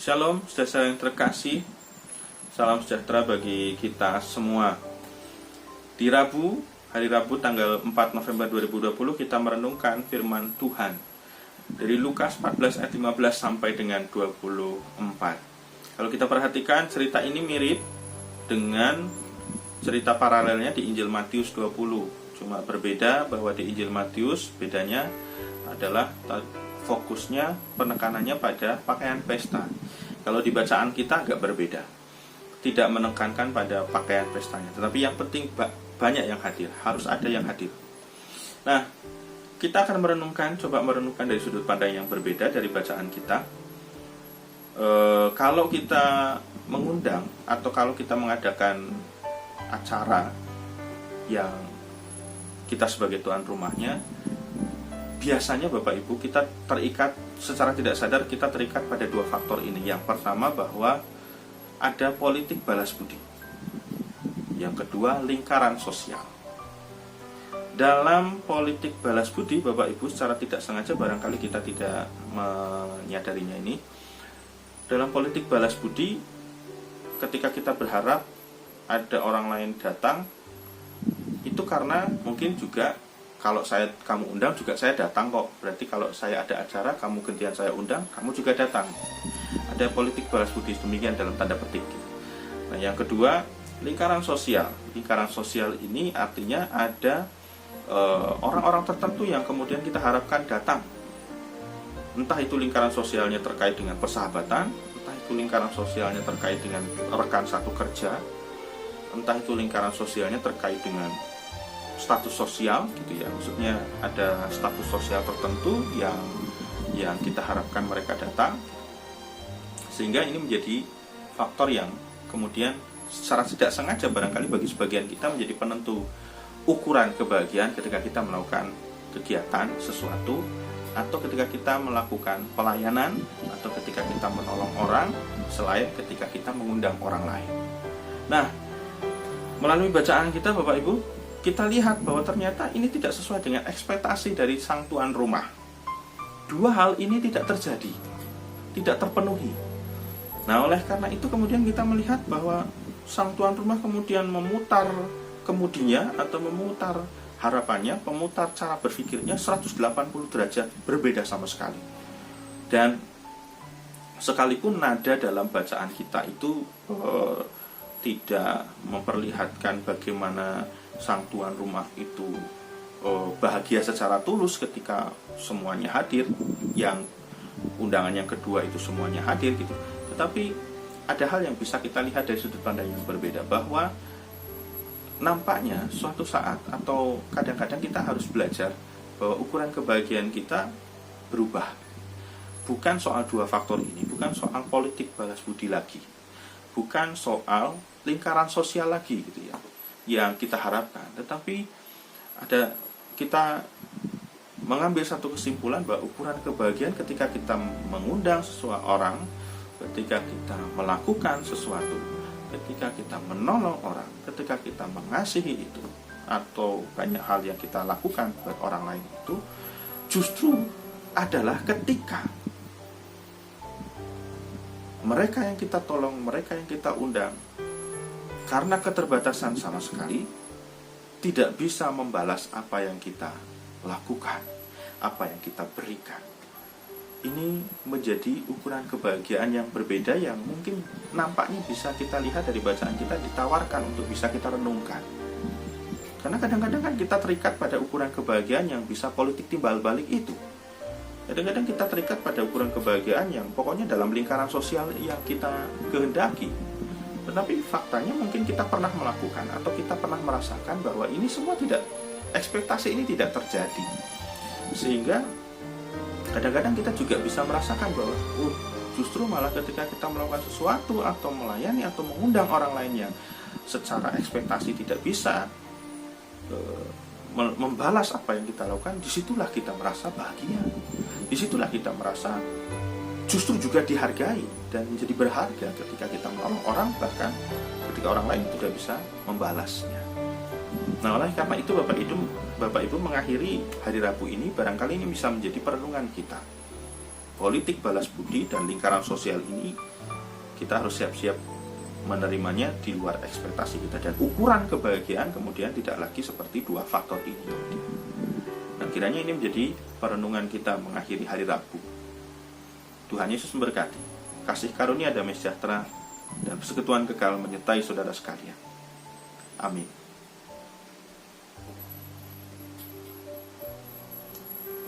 Shalom, saudara yang terkasih. Salam sejahtera bagi kita semua. Di hari Rabu tanggal 4 November 2020 kita merenungkan firman Tuhan dari Lukas 14 ayat 15 sampai dengan 24. Kalau kita perhatikan, cerita ini mirip dengan cerita paralelnya di Injil Matius 20. Cuma berbeda bahwa di Injil Matius bedanya adalah fokusnya, penekanannya pada pakaian pesta. Kalau di bacaan kita agak berbeda, tidak menekankan pada pakaian pestanya, tetapi yang penting banyak yang hadir, harus ada yang hadir. Nah, kita akan coba merenungkan dari sudut pandang yang berbeda dari bacaan kita. Kalau kita mengundang atau kalau kita mengadakan acara yang kita sebagai tuan rumahnya, biasanya Bapak Ibu kita terikat secara tidak sadar, kita terikat pada dua faktor ini. Yang pertama bahwa ada politik balas budi. Yang kedua lingkaran sosial. Dalam politik balas budi Bapak Ibu secara tidak sengaja barangkali kita tidak menyadarinya ini. Dalam politik balas budi, ketika kita berharap ada orang lain datang, itu karena mungkin juga kalau kamu undang juga saya datang kok. Berarti kalau saya ada acara, kamu gantian saya undang, kamu juga datang. Ada politik balas budi demikian dalam tanda petik. Nah, yang kedua, lingkaran sosial. Lingkaran sosial ini artinya ada orang-orang tertentu yang kemudian kita harapkan datang. Entah itu lingkaran sosialnya terkait dengan persahabatan, entah itu lingkaran sosialnya terkait dengan rekan satu kerja, entah itu lingkaran sosialnya terkait dengan status sosial gitu ya, maksudnya ada status sosial tertentu yang kita harapkan mereka datang, sehingga ini menjadi faktor yang kemudian secara tidak sengaja barangkali bagi sebagian kita menjadi penentu ukuran kebahagiaan ketika kita melakukan kegiatan sesuatu, atau ketika kita melakukan pelayanan, atau ketika kita menolong orang, selain ketika kita mengundang orang lain. Nah, melalui bacaan kita Bapak Ibu, kita lihat bahwa ternyata ini tidak sesuai dengan ekspektasi dari sang tuan rumah. Dua hal ini tidak terjadi, tidak terpenuhi. Nah, oleh karena itu kemudian kita melihat bahwa sang tuan rumah kemudian memutar kemudinya atau memutar harapannya, memutar cara berpikirnya 180 derajat berbeda sama sekali. Dan sekalipun nada dalam bacaan kita itu tidak memperlihatkan bagaimana sang tuan rumah itu bahagia secara tulus ketika semuanya hadir, yang undangan yang kedua itu semuanya hadir gitu. Tetapi ada hal yang bisa kita lihat dari sudut pandang yang berbeda, bahwa nampaknya suatu saat atau kadang-kadang kita harus belajar bahwa ukuran kebahagiaan kita berubah. Bukan soal dua faktor ini, bukan soal politik balas budi lagi, bukan soal lingkaran sosial lagi gitu ya yang kita harapkan, tetapi kita mengambil satu kesimpulan bahwa ukuran kebahagiaan ketika kita mengundang seseorang, ketika kita melakukan sesuatu, ketika kita menolong orang, ketika kita mengasihi itu, atau banyak hal yang kita lakukan buat orang lain itu, justru adalah ketika mereka yang kita tolong, mereka yang kita undang, karena keterbatasan sama sekali tidak bisa membalas apa yang kita lakukan, apa yang kita berikan. Ini menjadi ukuran kebahagiaan yang berbeda, yang mungkin nampaknya bisa kita lihat dari bacaan kita, ditawarkan untuk bisa kita renungkan. Karena kadang-kadang kan kita terikat pada ukuran kebahagiaan yang bisa politik timbal balik itu. Kadang-kadang kita terikat pada ukuran kebahagiaan yang pokoknya dalam lingkaran sosial yang kita kehendaki. Tetapi faktanya mungkin kita pernah melakukan atau kita pernah merasakan bahwa ini semua ekspektasi ini tidak terjadi. Sehingga kadang-kadang kita juga bisa merasakan bahwa justru malah ketika kita melakukan sesuatu atau melayani atau mengundang orang lain yang secara ekspektasi tidak bisa membalas apa yang kita lakukan, disitulah kita merasa bahagia. Disitulah kita merasa justru juga dihargai dan menjadi berharga ketika kita menolong orang, bahkan ketika orang lain tidak bisa membalasnya. Nah, oleh karena itu Bapak Ibu mengakhiri hari Rabu ini, barangkali ini bisa menjadi perenungan kita. Politik balas budi dan lingkaran sosial ini kita harus siap-siap menerimanya di luar ekspektasi kita, dan ukuran kebahagiaan kemudian tidak lagi seperti dua faktor ini. Nah, kiranya ini menjadi perenungan kita mengakhiri hari Rabu. Tuhan Yesus memberkati. Kasih karunia damai sejahtera dan persekutuan kekal menyertai saudara sekalian. Amin.